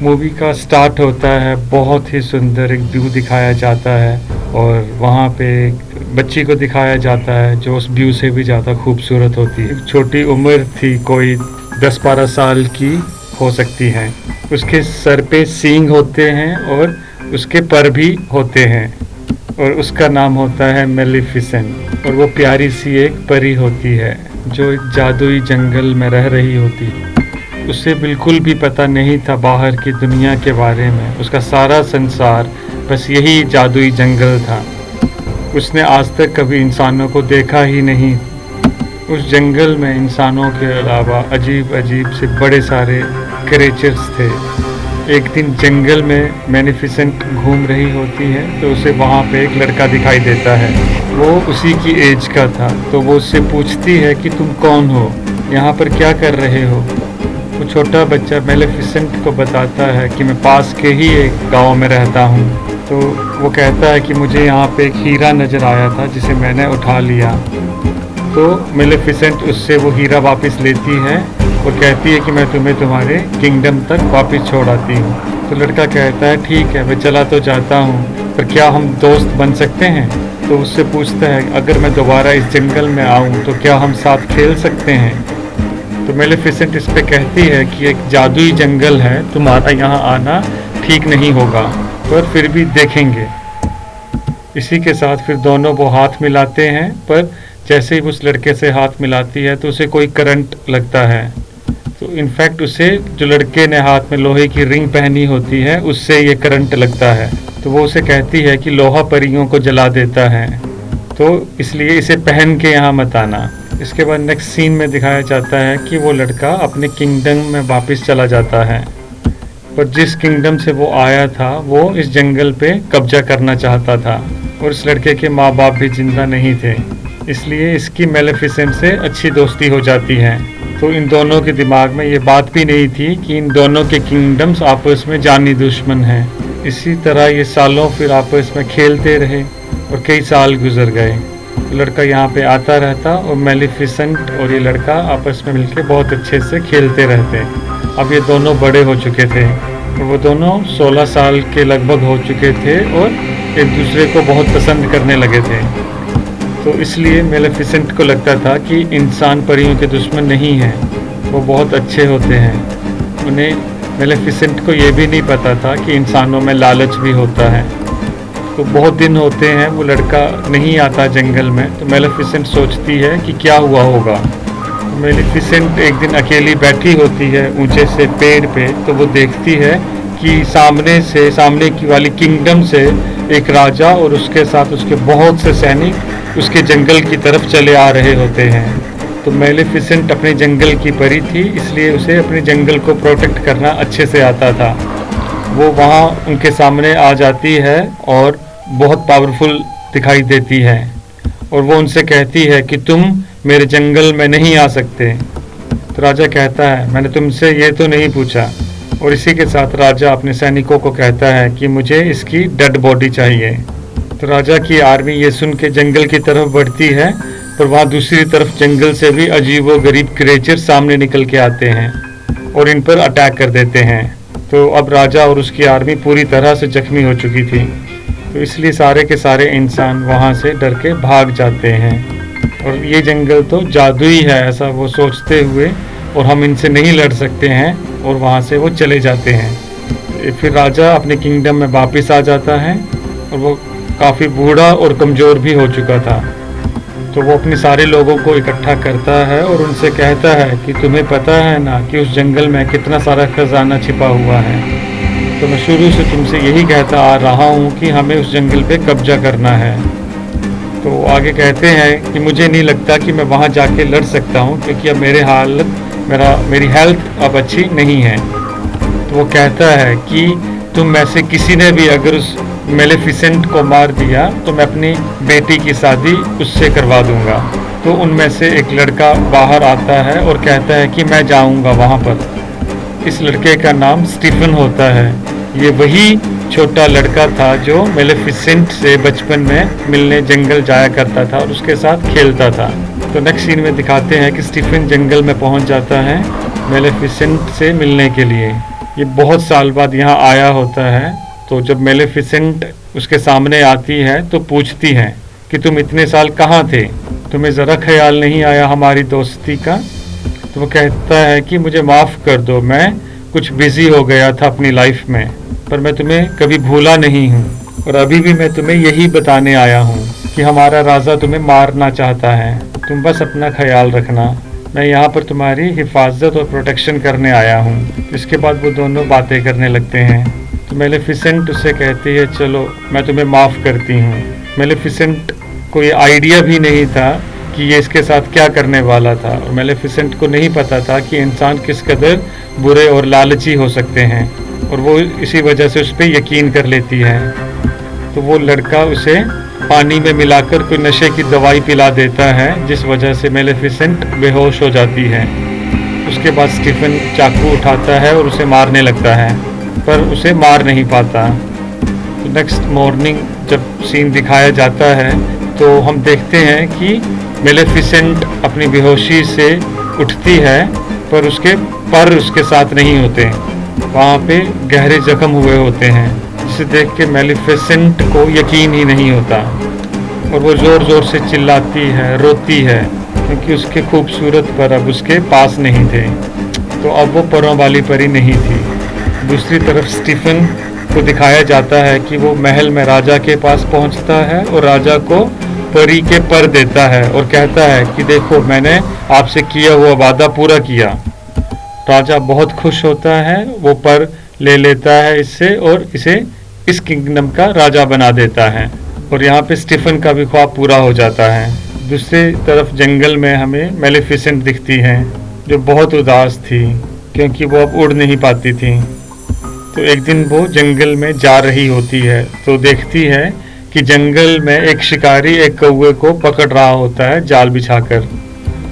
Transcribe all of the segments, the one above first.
Movie का start होता है, बहुत ही सुंदर एक व्यू दिखाया जाता है और वहाँ पे एक बच्ची को दिखाया जाता है जो उस व्यू से भी ज़्यादा खूबसूरत होती है। छोटी उम्र थी, कोई 10-12 साल की हो सकती है। उसके सर पे सींग होते हैं और उसके पर भी होते हैं और उसका नाम होता है मेलिफिसेंट और वो प्यारी सी एक परी होती है जो एक जादुई जंगल में रह रही होती है। उसे बिल्कुल भी पता नहीं था बाहर की दुनिया के बारे में। उसका सारा संसार बस यही जादुई जंगल था। उसने आज तक कभी इंसानों को देखा ही नहीं। उस जंगल में इंसानों के अलावा अजीब अजीब से बड़े सारे क्रिएचर्स थे। एक दिन जंगल में मेलिफिसेंट घूम रही होती है तो उसे वहाँ पे एक लड़का दिखाई देता है। वो उसी की एज का था, तो वो उससे पूछती है कि तुम कौन हो, यहाँ पर क्या कर रहे हो। वो छोटा बच्चा मेलिफिसेंट को बताता है कि मैं पास के ही एक गांव में रहता हूँ। तो वो कहता है कि मुझे यहाँ पे एक हीरा नज़र आया था जिसे मैंने उठा लिया। तो मेलिफिसेंट उससे वो हीरा वापस लेती है और कहती है कि मैं तुम्हें तुम्हारे किंगडम तक वापस छोड़ आती हूँ। तो लड़का कहता है ठीक है, मैं चला तो जाता हूँ, पर क्या हम दोस्त बन सकते हैं। तो उससे पूछता है अगर मैं दोबारा इस जंगल में आऊँ तो क्या हम साथ खेल सकते हैं। तो मेलिफिसेंट इस पे कहती है कि एक जादुई जंगल है, तुम्हारा यहाँ आना ठीक नहीं होगा, पर फिर भी देखेंगे। इसी के साथ फिर दोनों वो हाथ मिलाते हैं, पर जैसे ही उस लड़के से हाथ मिलाती है तो उसे कोई करंट लगता है। तो इनफैक्ट उसे, जो लड़के ने हाथ में लोहे की रिंग पहनी होती है, उससे ये करंट लगता है। तो वो उसे कहती है कि लोहा परियों को जला देता है, तो इसलिए इसे पहन के यहाँ मत आना। इसके बाद नेक्स्ट सीन में दिखाया जाता है कि वो लड़का अपने किंगडम में वापस चला जाता है, पर जिस किंगडम से वो आया था वो इस जंगल पे कब्जा करना चाहता था और इस लड़के के माँ बाप भी जिंदा नहीं थे, इसलिए इसकी मेलिफिसेंट से अच्छी दोस्ती हो जाती है। तो इन दोनों के दिमाग में ये बात भी नहीं थी कि इन दोनों के किंगडम्स आपस में जानी दुश्मन हैं। इसी तरह ये सालों फिर आपस में खेलते रहे और कई साल गुजर गए। लड़का यहाँ पे आता रहता और मेलिफिसेंट और ये लड़का आपस में मिलके बहुत अच्छे से खेलते रहते। अब ये दोनों बड़े हो चुके थे और वो दोनों 16 साल के लगभग हो चुके थे और एक दूसरे को बहुत पसंद करने लगे थे। तो इसलिए मेलिफिसेंट को लगता था कि इंसान परियों के दुश्मन नहीं हैं, वो बहुत अच्छे होते हैं। उन्हें मेलिफिसेंट को ये भी नहीं पता था कि इंसानों में लालच भी होता है। तो बहुत दिन होते हैं वो लड़का नहीं आता जंगल में, तो मेलिफिसेंट सोचती है कि क्या हुआ होगा। तो मेलिफिसेंट एक दिन अकेली बैठी होती है ऊंचे से पेड़ पे, तो वो देखती है कि सामने की वाली किंगडम से एक राजा और उसके साथ उसके बहुत से सैनिक उसके जंगल की तरफ चले आ रहे होते हैं। तो मेलिफिसेंट अपने जंगल की परी थी, इसलिए उसे अपने जंगल को प्रोटेक्ट करना अच्छे से आता था। वो वहाँ उनके सामने आ जाती है और बहुत पावरफुल दिखाई देती है और वो उनसे कहती है कि तुम मेरे जंगल में नहीं आ सकते। तो राजा कहता है मैंने तुमसे ये तो नहीं पूछा। और इसी के साथ राजा अपने सैनिकों को कहता है कि मुझे इसकी डेड बॉडी चाहिए। तो राजा की आर्मी ये सुन के जंगल की तरफ बढ़ती है, पर वहाँ दूसरी तरफ जंगल से भी अजीबो गरीब क्रिएचर सामने निकल के आते हैं और इन पर अटैक कर देते हैं। तो अब राजा और उसकी आर्मी पूरी तरह से जख्मी हो चुकी थी, तो इसलिए सारे के सारे इंसान वहाँ से डर के भाग जाते हैं। और ये जंगल तो जादुई है ऐसा वो सोचते हुए, और हम इनसे नहीं लड़ सकते हैं, और वहाँ से वो चले जाते हैं। फिर राजा अपने किंगडम में वापस आ जाता है और वो काफ़ी बूढ़ा और कमज़ोर भी हो चुका था। तो वो अपने सारे लोगों को इकट्ठा करता है और उनसे कहता है कि तुम्हें पता है ना कि उस जंगल में कितना सारा खजाना छिपा हुआ है। तो मैं शुरू से तुमसे यही कहता आ रहा हूँ कि हमें उस जंगल पे कब्जा करना है। तो आगे कहते हैं कि मुझे नहीं लगता कि मैं वहाँ जाके लड़ सकता हूँ, क्योंकि अब मेरी हेल्थ अब अच्छी नहीं है। तो वो कहता है कि तुम में से किसी ने भी अगर उस मेलिफिसेंट को मार दिया तो मैं अपनी बेटी की शादी उससे करवा दूंगा। तो उनमें से एक लड़का बाहर आता है और कहता है कि मैं जाऊंगा वहाँ पर। इस लड़के का नाम स्टीफन होता है। ये वही छोटा लड़का था जो मेलिफिसेंट से बचपन में मिलने जंगल जाया करता था और उसके साथ खेलता था। तो नेक्स्ट सीन में दिखाते हैं कि स्टीफन जंगल में पहुँच जाता है मेलिफिसेंट से मिलने के लिए। ये बहुत साल बाद यहाँ आया होता है। तो जब मेलेफिसेंट उसके सामने आती है तो पूछती है कि तुम इतने साल कहाँ थे, तुम्हें ज़रा ख्याल नहीं आया हमारी दोस्ती का? तो वो कहता है कि मुझे माफ़ कर दो, मैं कुछ बिज़ी हो गया था अपनी लाइफ में, पर मैं तुम्हें कभी भूला नहीं हूँ और अभी भी मैं तुम्हें यही बताने आया हूँ कि हमारा राजा तुम्हें मारना चाहता है। तुम बस अपना ख्याल रखना, मैं यहाँ पर तुम्हारी हिफाजत और प्रोटेक्शन करने आया हूँ। इसके बाद वो दोनों बातें करने लगते हैं। तो मेलेफिसेंट उससे कहती है चलो मैं तुम्हें माफ़ करती हूँ। मेलेफिसेंट को ये आइडिया भी नहीं था कि ये इसके साथ क्या करने वाला था, और मेलेफिसेंट को नहीं पता था कि इंसान किस कदर बुरे और लालची हो सकते हैं, और वो इसी वजह से उस पर यकीन कर लेती है। तो वो लड़का उसे पानी में मिलाकर कोई नशे की दवाई पिला देता है, जिस वजह से मेलेफिसेंट बेहोश हो जाती है। उसके बाद स्टीफन चाकू उठाता है और उसे मारने लगता है, पर उसे मार नहीं पाता। तो नेक्स्ट मॉर्निंग जब सीन दिखाया जाता है तो हम देखते हैं कि मेलेफिसेंट अपनी बेहोशी से उठती है, पर उसके पर उसके साथ नहीं होते, वहाँ पे गहरे जख्म हुए होते हैं, जिसे देख के मेलेफिसेंट को यकीन ही नहीं होता और वो ज़ोर ज़ोर से चिल्लाती है, रोती है, क्योंकि उसके खूबसूरत पर अब उसके पास नहीं थे। तो अब वो परों वाली परी नहीं थी। दूसरी तरफ स्टीफन को दिखाया जाता है कि वो महल में राजा के पास पहुंचता है और राजा को परी के पर देता है और कहता है कि देखो मैंने आपसे किया हुआ वादा पूरा किया। राजा बहुत खुश होता है, वो पर ले लेता है इससे और इसे इस किंगडम का राजा बना देता है, और यहाँ पे स्टीफन का भी ख्वाब पूरा हो जाता है। दूसरी तरफ जंगल में हमें मेलेफिसेंट दिखती है जो बहुत उदास थी क्योंकि वो अब उड़ नहीं पाती थी। तो एक दिन वो जंगल में जा रही होती है तो देखती है कि जंगल में एक शिकारी एक कौवे को पकड़ रहा होता है जाल बिछाकर।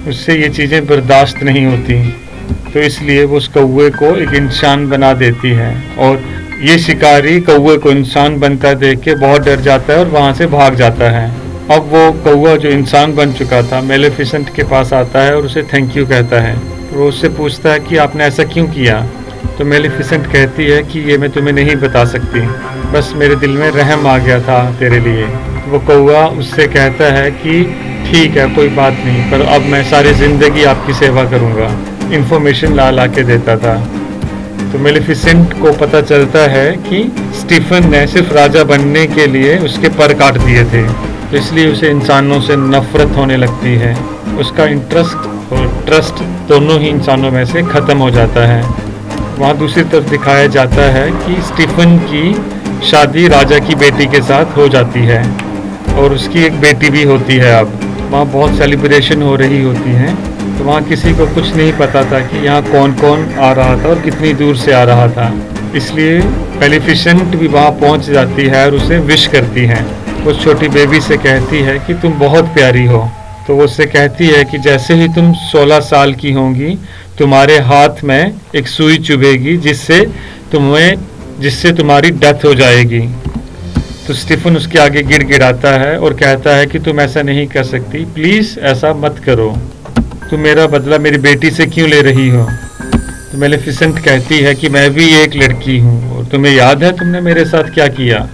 उससे ये चीज़ें बर्दाश्त नहीं होती, तो इसलिए वो उस कौवे को एक इंसान बना देती है, और ये शिकारी कौवे को इंसान बनता देख के बहुत डर जाता है और वहाँ से भाग जाता है। अब वो कौवा जो इंसान बन चुका था मेलेफिसेंट के पास आता है और उसे थैंक यू कहता है। वो उससे पूछता है कि आपने ऐसा क्यों किया? तो मेलेफिसेंट कहती है कि ये मैं तुम्हें नहीं बता सकती, बस मेरे दिल में रहम आ गया था तेरे लिए। वो कौवा उससे कहता है कि ठीक है कोई बात नहीं, पर अब मैं सारी ज़िंदगी आपकी सेवा करूँगा। इन्फॉर्मेशन ला के देता था। तो मेलेफिसेंट को पता चलता है कि स्टीफन ने सिर्फ राजा बनने के लिए उसके पर काट दिए थे, तो इसलिए उसे इंसानों से नफरत होने लगती है। उसका इंटरेस्ट और ट्रस्ट दोनों ही इंसानों में से ख़त्म हो जाता है। वहाँ दूसरी तरफ दिखाया जाता है कि स्टीफन की शादी राजा की बेटी के साथ हो जाती है और उसकी एक बेटी भी होती है। अब वहाँ बहुत सेलिब्रेशन हो रही होती हैं, तो वहाँ किसी को कुछ नहीं पता था कि यहाँ कौन कौन आ रहा था और कितनी दूर से आ रहा था, इसलिए मेलेफिसेंट भी वहाँ पहुँच जाती है और उसे विश करती है। वो छोटी बेबी से कहती है कि तुम बहुत प्यारी हो। तो वो उससे कहती है कि जैसे ही तुम 16 साल की होंगी तुम्हारे हाथ में एक सुई चुभेगी जिससे तुम्हारी डेथ हो जाएगी। तो स्टीफन उसके आगे गिड़गिड़ाता है और कहता है कि तुम ऐसा नहीं कर सकती, प्लीज़ ऐसा मत करो, तुम मेरा बदला मेरी बेटी से क्यों ले रही हो? तो मेलेफिसेंट कहती है कि मैं भी एक लड़की हूँ और तुम्हें याद है तुमने मेरे साथ क्या किया।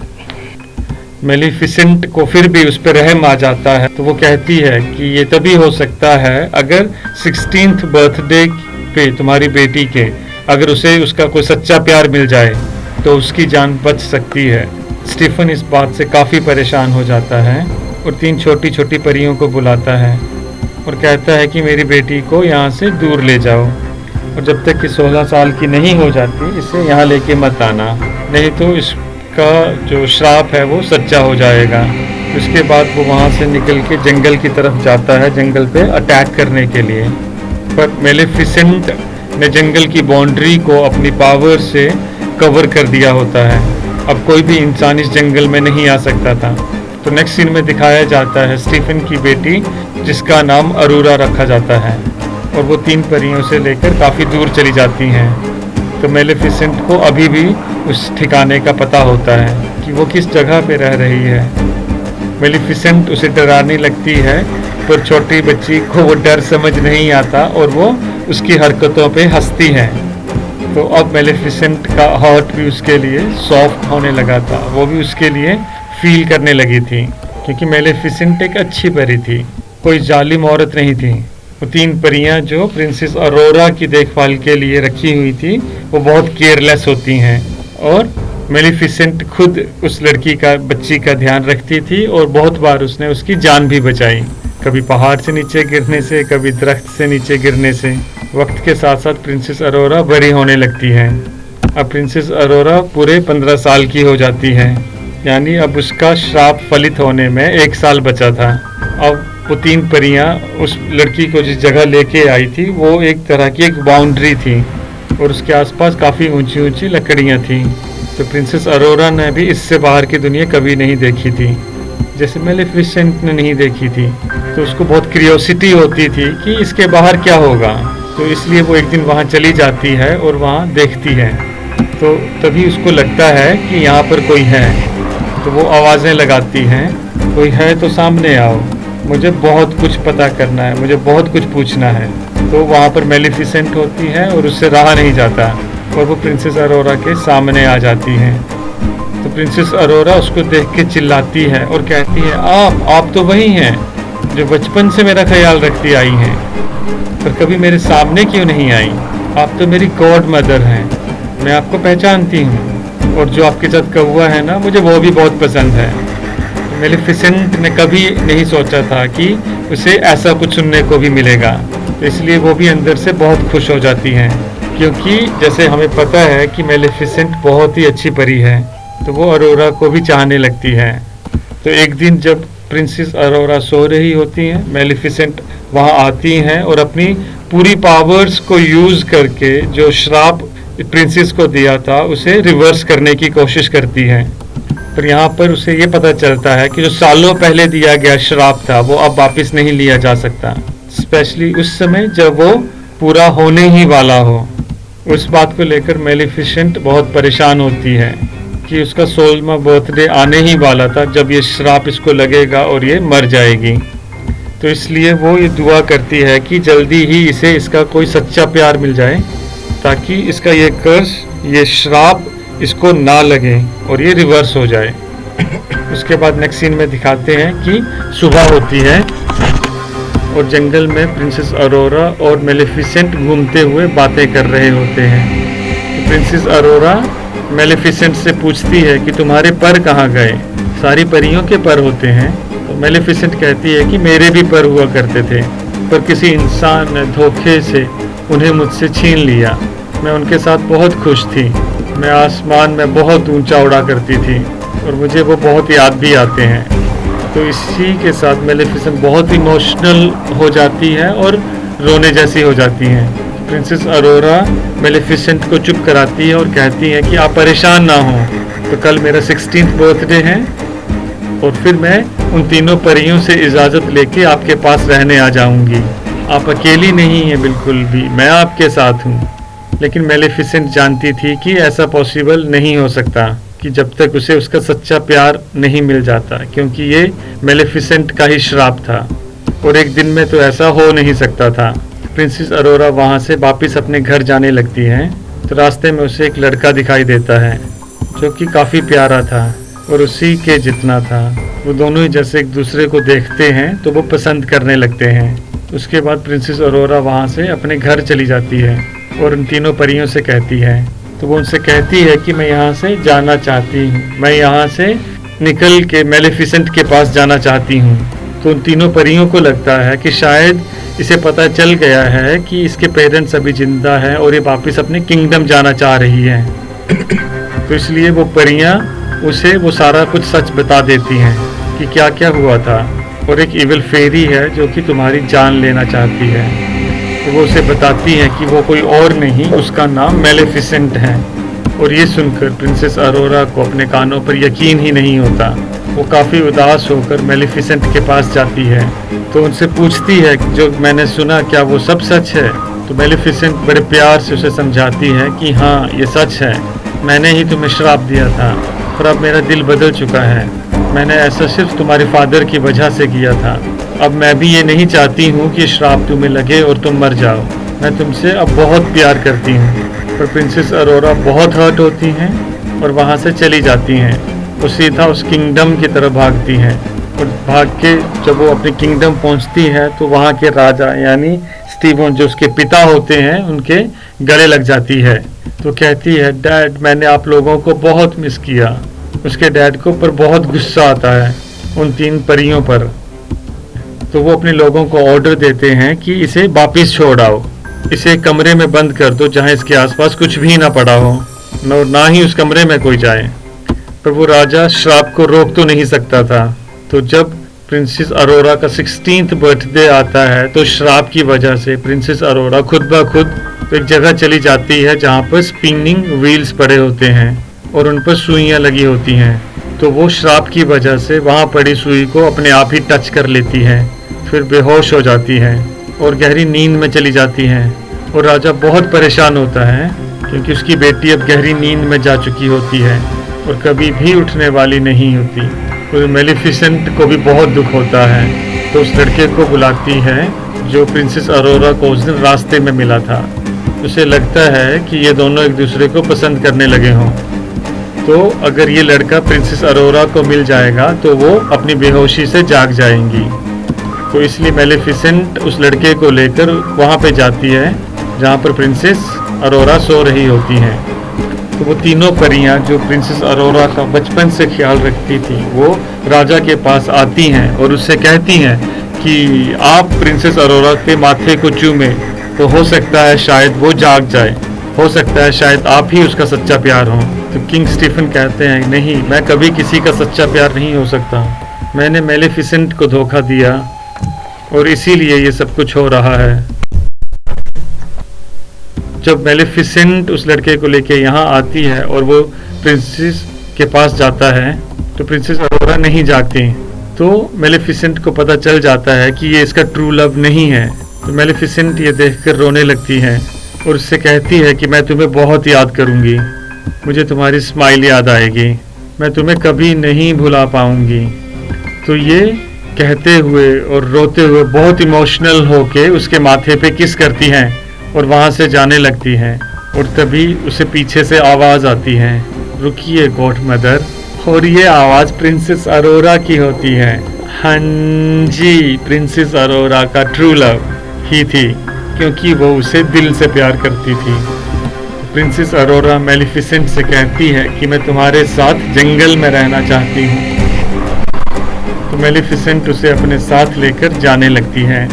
मेलेफिसेंट को फिर भी उस पर रहम आ जाता है, तो वो कहती है कि ये तभी हो सकता है अगर 16th बर्थडे पे तुम्हारी बेटी के अगर उसे उसका कोई सच्चा प्यार मिल जाए तो उसकी जान बच सकती है। स्टीफन इस बात से काफ़ी परेशान हो जाता है और 3 छोटी छोटी परियों को बुलाता है और कहता है कि मेरी बेटी को यहाँ से दूर ले जाओ, और जब तक कि 16 साल की नहीं हो जाती इसे यहाँ लेके मत आना, नहीं तो इसका जो श्राप है वो सच्चा हो जाएगा। उसके बाद वो वहाँ से निकल के जंगल की तरफ जाता है, जंगल पे अटैक करने के लिए, पर मेलेफिसेंट ने जंगल की बाउंड्री को अपनी पावर से कवर कर दिया होता है। अब कोई भी इंसान इस जंगल में नहीं आ सकता था। तो नेक्स्ट सीन में दिखाया जाता है स्टीफन की बेटी जिसका नाम अरोरा रखा जाता है, और वो 3 परियों से लेकर काफ़ी दूर चली जाती हैं। तो मेलेफिसेंट को अभी भी उस ठिकाने का पता होता है कि वो किस जगह पे रह रही है। मेलेफिसेंट उसे डराने लगती है, पर छोटी बच्ची को वो डर समझ नहीं आता और वो उसकी हरकतों पे हंसती है। तो अब मेलेफिसेंट का हार्ट भी उसके लिए सॉफ्ट होने लगा था, वो भी उसके लिए फील करने लगी थी, क्योंकि मेलेफिसेंट एक अच्छी परी थी, कोई जालिम औरत नहीं थी। वो 3 परियां जो प्रिंसेस अरोरा की देखभाल के लिए रखी हुई थी, वो बहुत केयरलेस होती हैं, और मेलेफिसेंट खुद उस बच्ची का ध्यान रखती थी, और बहुत बार उसने उसकी जान भी बचाई, कभी पहाड़ से नीचे गिरने से, कभी दरख्त से नीचे गिरने से। वक्त के साथ साथ प्रिंसेस अरोरा बड़ी होने लगती है। अब प्रिंसेस अरोरा पूरे 15 साल की हो जाती है, यानी अब उसका श्राप फलित होने में 1 साल बचा था। अब वो 3 परियां उस लड़की को जिस जगह लेके आई थी, वो एक तरह की एक बाउंड्री थी, और उसके आसपास काफ़ी ऊंची ऊंची लकड़ियां थीं। तो प्रिंसेस अरोरा ने भी इससे बाहर की दुनिया कभी नहीं देखी थी, जैसे मेलेफिसेंट ने नहीं देखी थी। तो उसको बहुत क्यूरियोसिटी होती थी कि इसके बाहर क्या होगा, तो इसलिए वो एक दिन वहाँ चली जाती है और वहाँ देखती है। तो तभी उसको लगता है कि यहाँ पर कोई है, तो वो आवाज़ें लगाती हैं, कोई है तो सामने आओ, मुझे बहुत कुछ पता करना है, मुझे बहुत कुछ पूछना है। तो वहाँ पर मेलेफिसेंट होती है और उससे रहा नहीं जाता, और वो प्रिंसेस अरोरा के सामने आ जाती हैं। तो प्रिंसेस अरोरा उसको देख के चिल्लाती है और कहती है, आप तो वही हैं जो बचपन से मेरा ख्याल रखती आई हैं, पर कभी मेरे सामने क्यों नहीं आई? आप तो मेरी गॉड मदर हैं, मैं आपको पहचानती हूँ, और जो आपके साथ कौवा है ना, मुझे वो भी बहुत पसंद है। मेलेफिसेंट ने कभी नहीं सोचा था कि उसे ऐसा कुछ सुनने को भी मिलेगा, तो इसलिए वो भी अंदर से बहुत खुश हो जाती हैं, क्योंकि जैसे हमें पता है कि मेलेफिसेंट बहुत ही अच्छी परी है, तो वो अरोरा को भी चाहने लगती है। तो एक दिन जब प्रिंसेस अरोरा सो रही होती हैं, मेलेफिसेंट वहाँ आती हैं और अपनी पूरी पावर्स को यूज़ करके जो श्राप प्रिंसेस को दिया था उसे रिवर्स करने की कोशिश करती हैं। पर यहाँ पर उसे ये पता चलता है कि जो सालों पहले दिया गया श्राप था वो अब वापस नहीं लिया जा सकता, स्पेशली उस समय जब वो पूरा होने ही वाला हो। उस बात को लेकर मेलेफिसेंट बहुत परेशान होती है कि उसका 16वां बर्थडे आने ही वाला था जब ये श्राप इसको लगेगा और ये मर जाएगी। तो इसलिए वो ये दुआ करती है कि जल्दी ही इसे इसका कोई सच्चा प्यार मिल जाए, ताकि इसका ये कर्स, ये श्राप इसको ना लगे और ये रिवर्स हो जाए। उसके बाद नेक्स्ट सीन में दिखाते हैं कि सुबह होती है और जंगल में प्रिंसेस अरोरा और मेलेफिसेंट घूमते हुए बातें कर रहे होते हैं। तो प्रिंसेस अरोरा मेलेफिसेंट से पूछती है कि तुम्हारे पर कहाँ गए? सारी परियों के पर होते हैं। तो मेलेफिसेंट कहती है कि मेरे भी पर हुआ करते थे, पर किसी इंसान ने धोखे से उन्हें मुझसे छीन लिया। मैं उनके साथ बहुत खुश थी, मैं आसमान में बहुत ऊंचा उड़ा करती थी और मुझे वो बहुत याद भी आते हैं। तो इसी के साथ मेलेफिसेंट बहुत इमोशनल हो जाती है और रोने जैसी हो जाती हैं। प्रिंसेस अरोरा मेलेफिसेंट को चुप कराती है और कहती है कि आप परेशान ना हो, तो कल मेरा 16th बर्थडे है और फिर मैं उन तीनों परियों से इजाज़त लेके आपके पास रहने आ जाऊंगी। आप अकेली नहीं हैं बिल्कुल भी, मैं आपके साथ हूँ। लेकिन मेलेफिसेंट जानती थी कि ऐसा पॉसिबल नहीं हो सकता कि जब तक उसे उसका सच्चा प्यार नहीं मिल जाता, क्योंकि ये मेलेफिसेंट का ही श्राप था और एक दिन में तो ऐसा हो नहीं सकता था। प्रिंसेस अरोरा वहाँ से वापस अपने घर जाने लगती हैं, तो रास्ते में उसे एक लड़का दिखाई देता है जो कि काफ़ी प्यारा था और उसी के जितना था। वो दोनों ही जैसे एक दूसरे को देखते हैं तो वो पसंद करने लगते हैं। उसके बाद प्रिंसेस अरोरा वहाँ से अपने घर चली जाती है और उन तीनों परियों से कहती है, तो वो उनसे कहती है कि मैं यहाँ से जाना चाहती हूँ, मैं यहाँ से निकल के मेलेफिसेंट के पास जाना चाहती हूँ। तो उन तीनों परियों को लगता है कि शायद इसे पता चल गया है कि इसके पेरेंट्स अभी जिंदा हैं और ये वापस अपने किंगडम जाना चाह रही हैं। तो इसलिए वो परियां उसे वो सारा कुछ सच बता देती हैं कि क्या क्या हुआ था, और एक इविल फेरी है जो कि तुम्हारी जान लेना चाहती है। तो वो उसे बताती है कि वो कोई और नहीं, उसका नाम मेलेफिसेंट है। और ये सुनकर प्रिंसेस अरोरा को अपने कानों पर यकीन ही नहीं होता। वो काफ़ी उदास होकर मेलेफिसेंट के पास जाती है, तो उनसे पूछती है जो मैंने सुना क्या वो सब सच है? तो मेलेफिसेंट बड़े प्यार से उसे समझाती है कि हाँ ये सच है, मैंने ही तुम्हें श्राप दिया था पर अब मेरा दिल बदल चुका है। मैंने ऐसा सिर्फ तुम्हारे फादर की वजह से किया था। अब मैं भी ये नहीं चाहती हूँ कि श्राप तुम्हें लगे और तुम मर जाओ। मैं तुमसे अब बहुत प्यार करती हूँ। पर प्रिंसेस अरोरा बहुत हर्ट होती हैं और वहाँ से चली जाती हैं। वो सीधा उस किंगडम की तरफ भागती हैं और भाग के जब वो अपने किंगडम पहुँचती है तो वहाँ के राजा यानी स्टीवन जो उसके पिता होते हैं उनके गले लग जाती है। तो कहती है, डैड मैंने आप लोगों को बहुत मिस किया। उसके डैड को पर बहुत गुस्सा आता है उन 3 परियों पर। तो वो अपने लोगों को ऑर्डर देते हैं कि इसे वापिस छोड़ आओ, इसे कमरे में बंद कर दो जहाँ इसके आसपास कुछ भी ना पड़ा हो, ना ही उस कमरे में कोई जाए। पर वो राजा श्राप को रोक तो नहीं सकता था। तो जब प्रिंसेस अरोरा का 16th बर्थडे आता है तो श्राप की वजह से प्रिंसेस अरोरा खुद ब खुद एक जगह चली जाती है जहाँ पर स्पिनिंग व्हील्स पड़े होते हैं और उन पर सुइयाँ लगी होती हैं। तो वो श्राप की वजह से वहाँ पड़ी सुई को अपने आप ही टच कर लेती है, फिर बेहोश हो जाती है और गहरी नींद में चली जाती है। और राजा बहुत परेशान होता है क्योंकि उसकी बेटी अब गहरी नींद में जा चुकी होती है और कभी भी उठने वाली नहीं होती। और मेलिफिसेंट को भी बहुत दुख होता है तो उस लड़के को बुलाती है जो प्रिंसेस अरोरा को उस दिन रास्ते में मिला था। उसे लगता है कि ये दोनों एक दूसरे को पसंद करने लगे हों। तो अगर ये लड़का प्रिंसेस अरोरा को मिल जाएगा तो वो अपनी बेहोशी से जाग जाएंगी। तो इसलिए मेलिफिसेंट उस लड़के को लेकर वहाँ पे जाती है जहाँ पर प्रिंसेस अरोरा सो रही होती हैं। तो वो तीनों परियां जो प्रिंसेस अरोरा का बचपन से ख्याल रखती थी वो राजा के पास आती हैं और उससे कहती हैं कि आप प्रिंसेस अरोरा के माथे को चूमें तो हो सकता है शायद वो जाग जाए, हो सकता है शायद आप ही उसका सच्चा प्यार हो। तो किंग स्टीफन कहते हैं, नहीं, मैं कभी किसी का सच्चा प्यार नहीं हो सकता। मैंने मेलिफिसेंट को धोखा दिया और इसीलिए ये सब कुछ हो रहा है। जब मेलिफिसेंट उस लड़के को लेके यहाँ आती है और वो प्रिंसेस के पास जाता है तो प्रिंसेस अरोरा नहीं जागती। तो मेलिफिसेंट को पता चल जाता है कि ये इसका ट्रू लव नहीं है। तो मेलिफिसेंट ये देखकर रोने लगती है और उससे कहती है कि मैं तुम्हें बहुत याद करूँगी, मुझे तुम्हारी स्माइल याद आएगी, मैं तुम्हें कभी नहीं भुला पाऊँगी। तो ये कहते हुए और रोते हुए बहुत इमोशनल होके उसके माथे पे किस करती हैं और वहाँ से जाने लगती हैं। और तभी उसे पीछे से आवाज़ आती है, रुकिए गॉड मदर। और ये आवाज़ प्रिंसेस अरोरा की होती है। हाँ जी, प्रिंसेस अरोरा का ट्रू लव ही थी क्योंकि वो उसे दिल से प्यार करती थी। प्रिंसेस अरोरा मेलिफिसेंट से कहती है कि मैं तुम्हारे साथ जंगल में रहना चाहती हूँ। तो मेलिफिसेंट उसे अपने साथ लेकर जाने लगती है।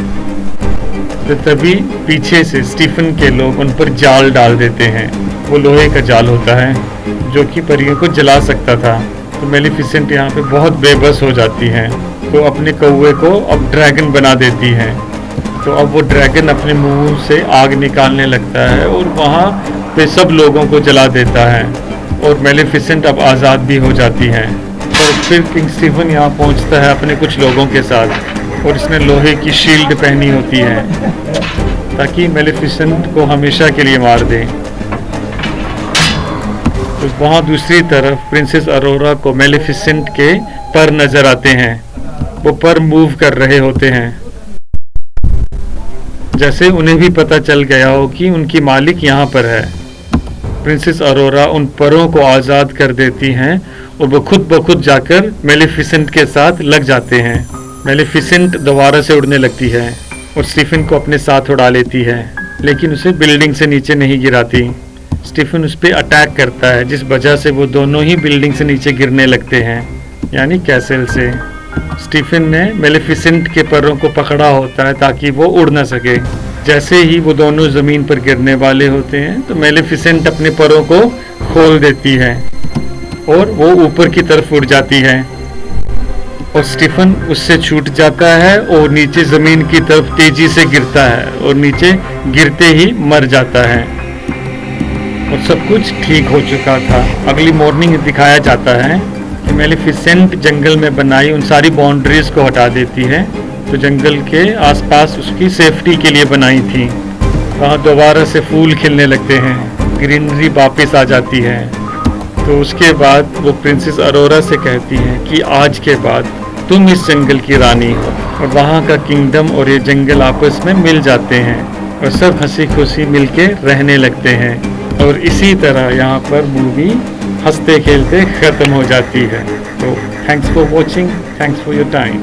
तो तभी पीछे से स्टीफन के लोग उन पर जाल डाल देते हैं। वो लोहे का जाल होता है जो कि परियों को जला सकता था। तो मेलिफिसेंट यहाँ पे बहुत बेबस हो जाती हैं। तो अपने कौवे को अब ड्रैगन बना देती है। तो अब वो ड्रैगन अपने मुंह से आग निकालने लगता है और वहाँ पे सब लोगों को जला देता है और मेलिफिसेंट अब आज़ाद भी हो जाती है। और फिर किंग स्टीफन यहाँ पहुँचता है अपने कुछ लोगों के साथ और इसने लोहे की शील्ड पहनी होती है ताकि मेलिफिसेंट को हमेशा के लिए मार दे। तो वहाँ दूसरी तरफ प्रिंसेस अरोरा को मेलिफिसेंट के पर नजर आते हैं। वो पर मूव कर रहे होते हैं जैसे उन्हें भी पता चल गया हो कि उनकी मालिक यहाँ पर है। प्रिंसेस अरोरा उन परों को आज़ाद कर देती हैं और वो खुद ब खुद जाकर मेलिफिसेंट के साथ लग जाते हैं। मेलिफिसेंट दोबारा से उड़ने लगती है और स्टीफन को अपने साथ उड़ा लेती है, लेकिन उसे बिल्डिंग से नीचे नहीं गिराती। स्टीफन उस पर अटैक करता है जिस वजह से वो दोनों ही बिल्डिंग से नीचे गिरने लगते हैं, यानी कैसल से। स्टीफन ने मेलिफिसेंट के परों को पकड़ा होता है ताकि वो उड़ ना सके। जैसे ही वो दोनों ज़मीन पर गिरने वाले होते हैं तो मेलिफिसेंट अपने परों को खोल देती है और वो ऊपर की तरफ उड़ जाती है और स्टीफन उससे छूट जाता है और नीचे ज़मीन की तरफ तेज़ी से गिरता है और नीचे गिरते ही मर जाता है। और सब कुछ ठीक हो चुका था। अगली मॉर्निंग दिखाया जाता है कि मेलिफिसेंट जंगल में बनाई उन सारी बाउंड्रीज को हटा देती है तो जंगल के आसपास उसकी सेफ्टी के लिए बनाई थी। वहाँ दोबारा से फूल खिलने लगते हैं, ग्रीनरी वापस आ जाती है। तो उसके बाद वो प्रिंसेस अरोरा से कहती हैं कि आज के बाद तुम इस जंगल की रानी हो और वहाँ का किंगडम और ये जंगल आपस में मिल जाते हैं। और सब हंसी खुशी मिलके रहने लगते हैं और इसी तरह यहाँ पर मूवी हंसते खेलते ख़त्म हो जाती है। तो thanks for watching, thanks for your time.